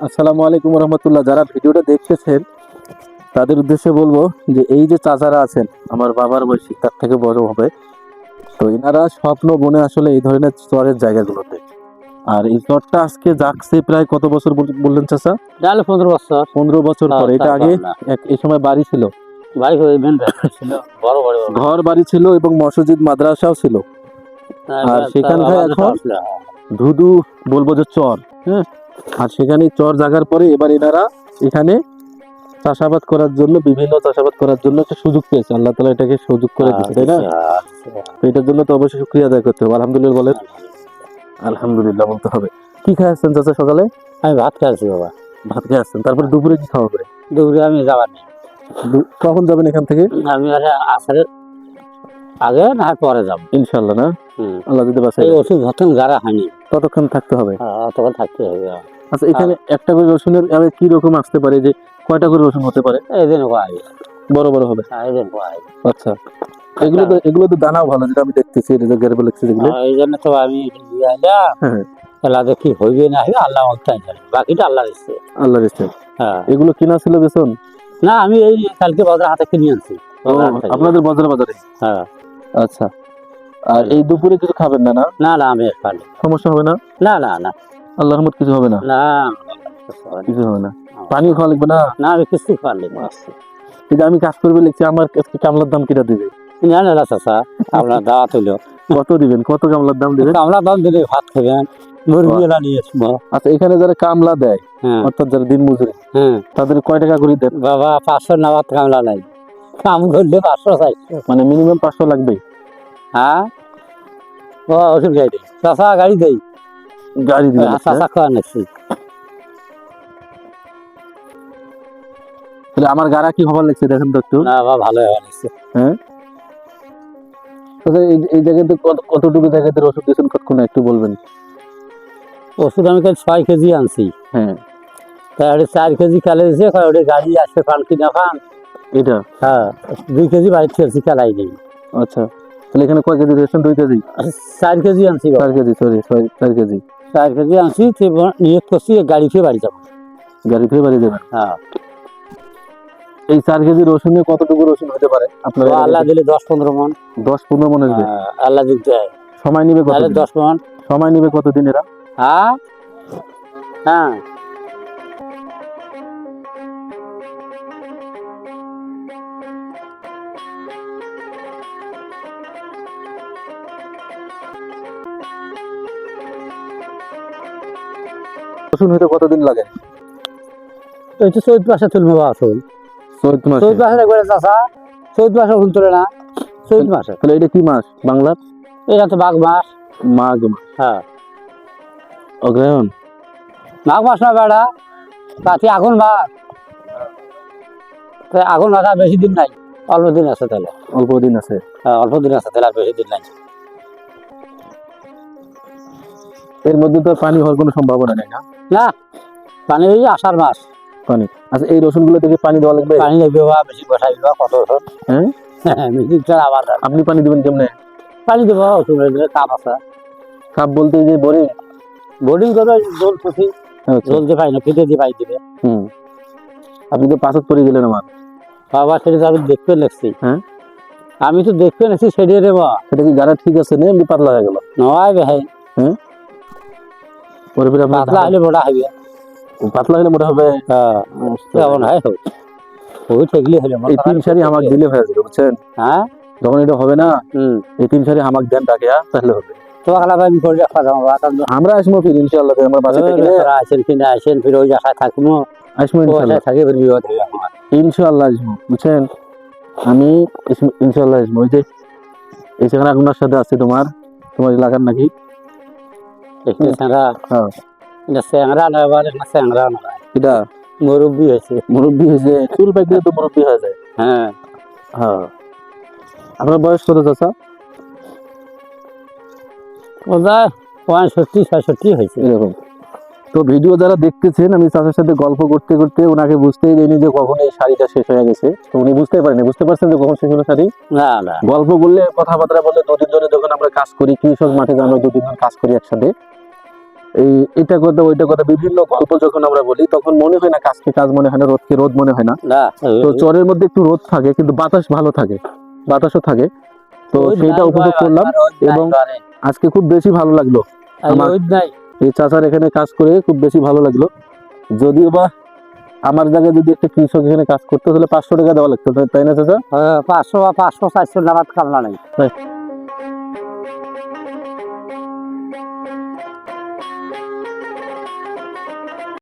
আসসালামু আলাইকুম রহমতুল্লাহ। যারা ভিডিওটা দেখতেছেন তাদের উদ্দেশ্যে বলবো যে এই যে চাচারা আছেন আমার বাবার বয়সী তার থেকে বড় হবে, তো এনারা স্বপ্ন বনে আসলে এই ধরনের চরের জায়গাগুলোতে। আর এই চরটা আজকে জাগছে প্রায় কত বছর বললেন চাচা? তাহলে 15 বছর। 15 বছর পরে। এটা আগে এই সময় বাড়ি ছিল, বাড়ি ছিল, বড় বড় ঘর বাড়ি ছিল এবং মসজিদ মাদ্রাসাও ছিল। আর সেখানকার এখন ধুধু বলবো যে চর, হ্যাঁ। আর সেখানে চর জাগার পরে এবার এনারা এখানে চাষাবাদ করার জন্য, বিভিন্ন চাষাবাদ করার জন্য একটা সুযোগ পেয়েছে। আল্লাহ তাআলা এটাকে সুযোগ করে দিয়েছে, তাই না? তো এটার জন্য তো অবশ্যই শুকরিয়া আদায় করতে হবে। আলহামদুলিল্লাহ বলেন। আলহামদুলিল্লাহ বলতে হবে। কি খাচ্ছেন চাচা সকালে? আমি ভাত খাইছি বাবা। ভাত খাচ্ছেন, তারপরে দুপুরে কি খাওয়া হবে? দুপুরে আমি যাবার নেই। কখন যাবেন এখান থেকে? আমি আসরের আগে না পরে যাব ইনশাআল্লাহ। না, আল্লাহ যদি বাঁচায়। এই ওষুধ যতক্ষণ গাড়া হয়নি ততক্ষণ থাকতে হবে। তখন থাকতে হবে। আচ্ছা, এখানে একটা করে রসুনের কি রকম আসতে পারে, যে কয়টা করে রসুন হতে পারে? এই দিন কয় বড় বড় হবে। এই দিন কয়। আচ্ছা, এগুলো তো দানাও ভালো, যেটা আমি দেখতেছি যেগুলো। এই জন্য তো আমি দিয়ে আইলাম। তাহলে দেখি হইবে না হইবে আল্লাহ বলতেই জানে, বাকিটা আল্লাহ দিচ্ছে। আল্লাহ দিচ্ছে। হ্যাঁ, এগুলো কিনা ছিল বেতন? না, আমি এই কালকে বাজার হাতে কিনে আনছি। আপনাদের বাজারে? হ্যাঁ। আচ্ছা, আর এই দুপুরে কিছু খাবেন না? না না, আমি খালি। সমস্যা হবে না? না না না, আল্লাহর রহমত কিছু হবে না? না কিছু হবে না। পানি খাওয়া লাগবে না? না, আমি কিছু খালি। এই যে আমি কাজ করবে লিখছি, আমার কাছে কামলার দাম কিটা দিবে? না না চাচা, আপনার দাওয়াত হইলো। কত দিবেন? কত কামলার দাম দিবেন? কামলার দাম দিলে ভাত খাবেন, মুরগি এলা নিয়ে আসবো। আচ্ছা, এখানে যারা কামলা দেয়, অর্থাৎ যারা দিন মজুরি, তাদের কয় টাকা করে দেন? বাবা 500 নামাত কামলা নাই, কাম করলে 500 চাইছে, মানে মিনিমাম 500 লাগবে। হ্যাঁ, ওষুধ গাড়ি দেয় চাচা, গাড়ি দেয়, গাড়ি দিবেন? চাচা খাওয়া নাকি? তাহলে আমার গাড়া কি খবর লাগছে দেখেন তো একটু। না বাবা, ভালো হয়ে লাগছে। হ্যাঁ, এই জায়গাতে কতটুকু জায়গাতে ওষুধ দিয়েছেন কতক্ষণ একটু বলবেন? ওষুধ আমি কাল 6 কেজি আনছি। হ্যাঁ, তাই 4 কেজি কালে দিয়েছে, ওটা গাড়ি আসবে পান কিনা পান এটা। হ্যাঁ, 2 কেজি বাড়ি খেয়েছি, কালাই নেই। আচ্ছা, তাহলে এখানে কয় কেজি দিয়েছেন? 2 কেজি? 4 কেজি আনছি। 4 কেজি, সরি 4 কেজি। 4 কেজি আনছি, নিয়োগ করছি গাড়ি খেয়ে বাড়ি যাবো। গাড়ি খেয়ে বাড়ি যাবেন? হ্যাঁ। এই 4 কেজি রসুনে কতটুকু রসুন হতে পারে আপনার? আল্লাহ দিলে 10-15 মন। 10-15 মন আসবে? আল্লাহ দিতে সময় নিবে কত? 10 মন। সময় নিবে কতদিন এরা? হ্যাঁ হ্যাঁ, রসুন হইতে কতদিন লাগে? এই তো 14 মাসে তুলবো আসল। 14 মাসে? 14 মাসে একবারে চাষা, 14 মাসে ফুল তোলে না, 14 মাসে। তাহলে এটা কি মাস বাংলার? এটা তো মাঘ মাস। মাঘ মাস? হ্যাঁ, অগ্রহায়ণ। মাঘ মাস না বেড়া, তাতে আগুন মাস। আগুন মাস বেশি দিন নাই, অল্প দিন আছে। তাহলে অল্প দিন আছে? হ্যাঁ, অল্প দিন আছে, তাহলে আর বেশি দিন নাই। এর মধ্যে তো পানি হওয়ার কোনো সম্ভাবনা নেই? না না, পানি ওই আষাঢ় মাস পানি। আচ্ছা, এই রসুন গুলো থেকে পানি দেওয়া লাগবে? পানি লাগবে বা বেশি বসাই দিবা, কত রসুন। হ্যাঁ, আবার আপনি পানি দিবেন কেমনে? পানি দেবো, ওষুধ কাপ আছে। কাপ বলতে যে বোরিং? বোর্ডিং করবে, জল খুশি জল দিয়ে পাই না, ফিটে দিয়ে পাই দিবে। আপনি তো পাঁচক পরে গেলেন আমার বাবা, সেটা আমি দেখতে লাগছি। হ্যাঁ, আমি তো দেখতে লাগছি, সেটিয়ে দেবো। সেটা কি গাড়া ঠিক আছে না এমনি পাতলা হয়ে গেল? নয় ভাই। হ্যাঁ, পাতলা হলে মোটা হবে। পাতলা হলে মোটা হবে? হ্যাঁ, কেমন হয় ওই ঠেকলি হলে। এই 3 সারি হামাক দিলে হয়ে যাবে, বুঝছেন? হ্যাঁ, যখন এটা হবে না, এই 3 সারি হামাক দেন ডাকে, তাহলে হবে। আমরা আসবো ফির ইনশাআল্লাহ। আমার বাসা থেকে আসেন কিনা আসেন, ফির ওই আশায় থাকবো। আসবো ইনশাআল্লাহ, থাকে বিপদ হবে আমার। ইনশাআল্লাহ আসবো, বুঝছেন? আমি ইনশাআল্লাহ আসবো। ওই যে এই সেখানে আপনার সাথে আছে তোমার এলাকার নাকি স্যাংরা? হ্যাঁ, এটা স্যাংরা না, স্যাংরা না, এটা মুরব্বী হয়েছে। মুরব্বী হয়েছে? চুল পাইলে তো মুরব্বী হয়ে যায়। হ্যাঁ হ্যাঁ। আপনার বয়স কত চাচা? ওটা 65-66 হয়েছে এরকম। তো ভিডিও যারা দেখতেছেন, আমি চাচার সাথে গল্প করতে করতে ওনাকে বুঝতেই দেয়নি যে কখন এই শাড়িটা শেষ হয়ে গেছে। তো উনি বুঝতে পারেনি। বুঝতে পারছেন যে কখন শেষ হলো শাড়ি? না না, গল্প করলে, কথাবার্তা বললে, 2 দিন ধরে যখন আমরা কাজ করি, কৃষক মাঠে আমরা 2 দিন ধরে কাজ করি একসাথে, এই এটা কথা ওইটা কথা বিভিন্ন গল্প যখন আমরা বলি তখন মনে হয় না কাজকে কাজ মনে হয় না, রোদকে রোদ মনে হয় না। না তো চরের মধ্যে একটু রোদ থাকে কিন্তু বাতাস ভালো থাকে, বাতাসও থাকে। তো সেইটা উপভোগ করলাম এবং আজকে খুব বেশি ভালো লাগলো আমার এই চাচার এখানে কাজ করে, খুব বেশি ভালো লাগলো। যদিও বা আমার জায়গায় যদি একটা কৃষক এখানে কাজ করতে হলে 500 টাকা দেওয়া লাগতো, তাই না চাচা? 500 বা 500 400 নাগাদ কামলা নাই।